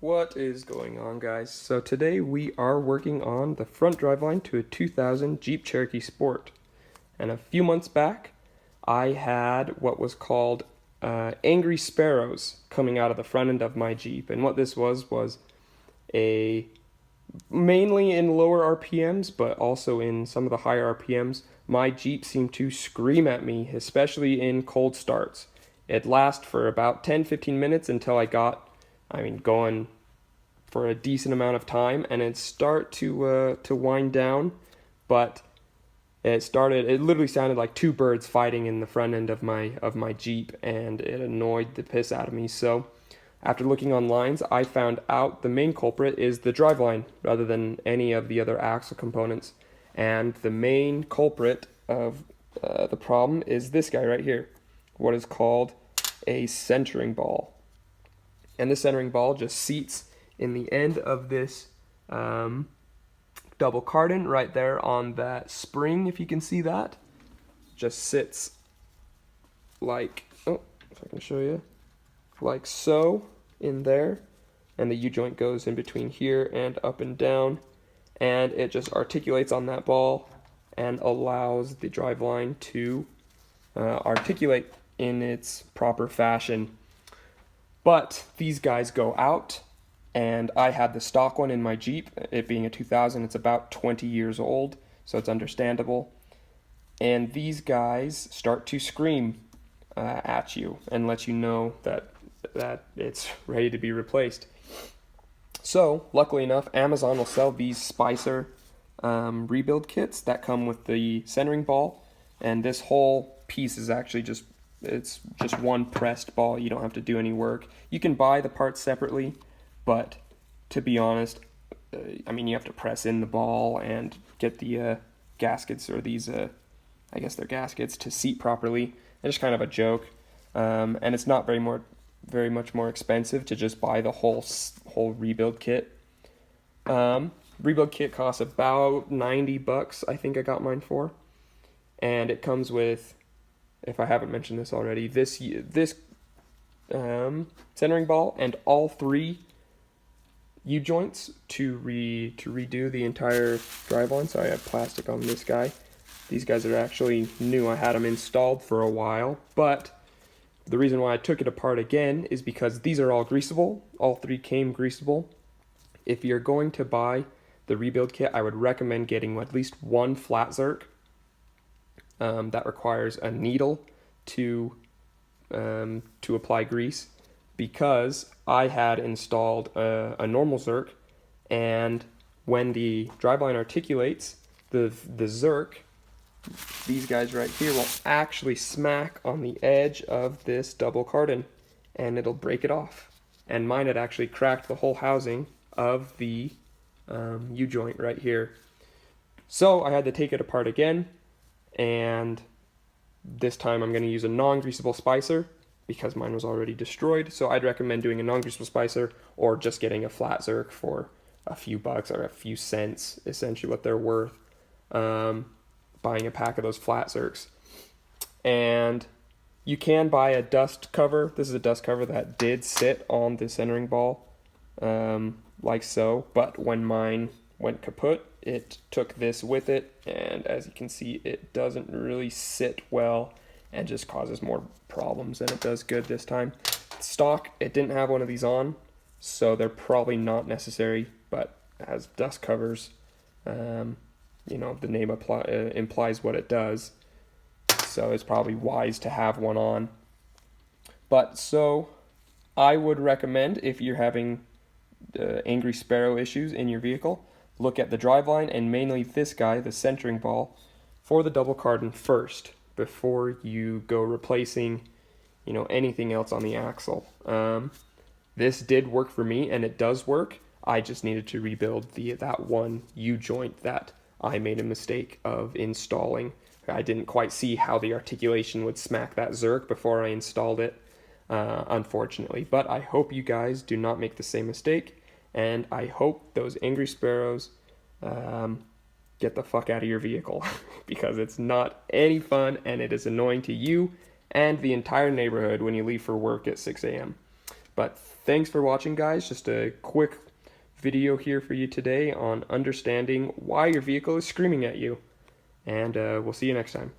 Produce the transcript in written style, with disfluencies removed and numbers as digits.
What is going on, guys? So today we are working on the front driveline to a 2000 Jeep Cherokee Sport. And a few months back, I had what was called angry sparrows coming out of the front end of my Jeep. And what this was a mainly in lower RPMs, but also in some of the higher RPMs, my Jeep seemed to scream at me, especially in cold starts. It lasted for about 10-15 minutes until I got going for a decent amount of time, and it start to wind down, but it literally sounded like two birds fighting in the front end of my Jeep, and it annoyed the piss out of me. So after looking online, I found out the main culprit is the driveline rather than any of the other axle components. And the main culprit of the problem is this guy right here, what is called a centering ball. And the centering ball just seats in the end of this double cardan right there on that spring, if you can see that. Just sits like, oh, if I can show you, like so in there. And the U-joint goes in between here and up and down. And it just articulates on that ball and allows the driveline to articulate in its proper fashion. But these guys go out, and I had the stock one in my Jeep. It being a 2000, it's about 20 years old, so it's understandable. And these guys start to scream at you and let you know that it's ready to be replaced. So, luckily enough, Amazon will sell these Spicer rebuild kits that come with the centering ball, and this whole piece is actually it's just one pressed ball. You don't have to do any work. You can buy the parts separately, but to be honest, you have to press in the ball and get the gaskets, or these, I guess they're gaskets, to seat properly. It's just kind of a joke, and it's not very much more expensive to just buy the whole rebuild kit. Rebuild kit costs about $90, I think I got mine for, and it comes with, if I haven't mentioned this already, this centering ball and all three U-joints to redo the entire driveline. So I have plastic on this guy. These guys are actually new. I had them installed for a while, but the reason why I took it apart again is because these are all greasable. All three came greasable. If you're going to buy the rebuild kit, I would recommend getting at least one flat zerk. That requires a needle to apply grease, because I had installed a normal zerk, and when the driveline articulates, the zerk, these guys right here, will actually smack on the edge of this double cardan, and it'll break it off. And mine had actually cracked the whole housing of the U-joint right here. So I had to take it apart again, and this time I'm going to use a non-greasable Spicer because mine was already destroyed. So I'd recommend doing a non-greasable Spicer, or just getting a flat zerk for a few bucks or a few cents, essentially what they're worth. Buying a pack of those flat zerks. And you can buy a dust cover. This is a dust cover that did sit on the centering ball, like so. But when mine went kaput, it took this with it, and as you can see, it doesn't really sit well and just causes more problems than it does good this time. Stock, it didn't have one of these on, so they're probably not necessary, but as dust covers, the name implies what it does, so it's probably wise to have one on. But so I would recommend, if you're having angry sparrow issues in your vehicle, look at the driveline, and mainly this guy, the centering ball, for the double cardan first before you go replacing, anything else on the axle. This did work for me, and it does work. I just needed to rebuild that one U-joint that I made a mistake of installing. I didn't quite see how the articulation would smack that zerk before I installed it, unfortunately. But I hope you guys do not make the same mistake. And I hope those angry sparrows get the fuck out of your vehicle because it's not any fun, and it is annoying to you and the entire neighborhood when you leave for work at 6 a.m. But thanks for watching, guys. Just a quick video here for you today on understanding why your vehicle is screaming at you. And we'll see you next time.